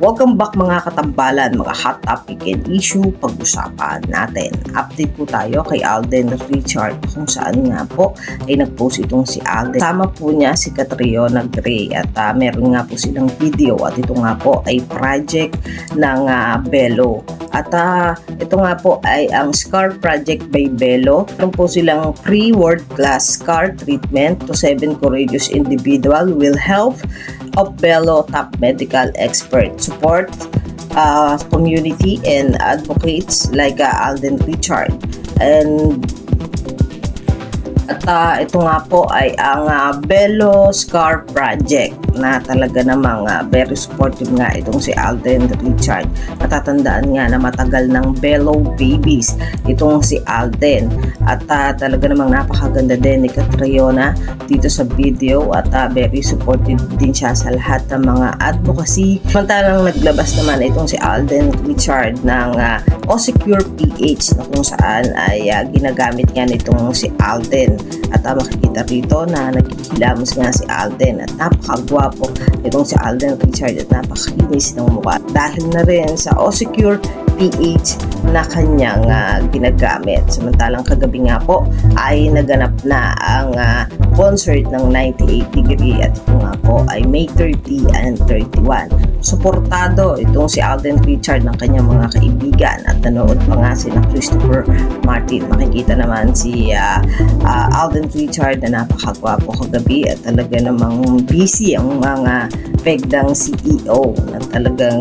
Welcome back mga katambalan, mga hot topic and issue pag-usapan natin. Update po tayo kay Alden Richard kung saan nga po ay nag-post itong si Alden. Sama po niya si Catriona Gray at meron nga po silang video at ito nga po ay project ng Bello. At ito nga po ay ang Scar Project by Bello. Meron po silang pre-world class scar treatment to 7 courageous individual will help of Bello top medical expert support community and advocates like Alden Richard. At ito nga po ay ang Bello Scar Project na talaga namang very supportive nga itong si Alden Richard. Matatandaan nga na matagal ng Bello babies itong si Alden at talaga namang napakaganda din ni Catriona dito sa video at very supportive din siya sa lahat ng mga advocacy. Samantalang naglabas naman itong si Alden Richard ng Osecure PH na kung saan ay ginagamit nga nitong si Alden. At makikita rito na nagkikilamos nga si Alden at napakagwapo itong si Alden Richard at napakakinis ng mukha dahil na rin sa Osecure PH na kanyang ginagamit. Samantalang kagabi nga po ay naganap na ang concert ng 98 Degree at ito nga po ay May 30 and 31. Suportado itong si Alden Richard ng kanyang mga kaibigan at nanood pa nga sila Christopher Martin. Makikita naman si Alden Richard na napakagwapo kagabi at talaga namang busy ang mga pegdang CEO na talagang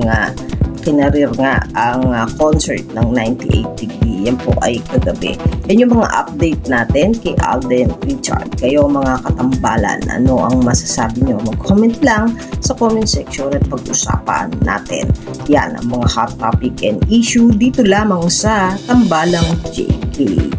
kinarir nga ang concert ng 98 Degree. Yan po ay kagabi. Yan yung mga update natin kay Alden Richard. Kayo mga katambalan, ano ang masasabi nyo? Mag-comment lang sa comment section at pag-usapan natin. Yan ang mga hot topic and issue dito lamang sa Tambalang JK.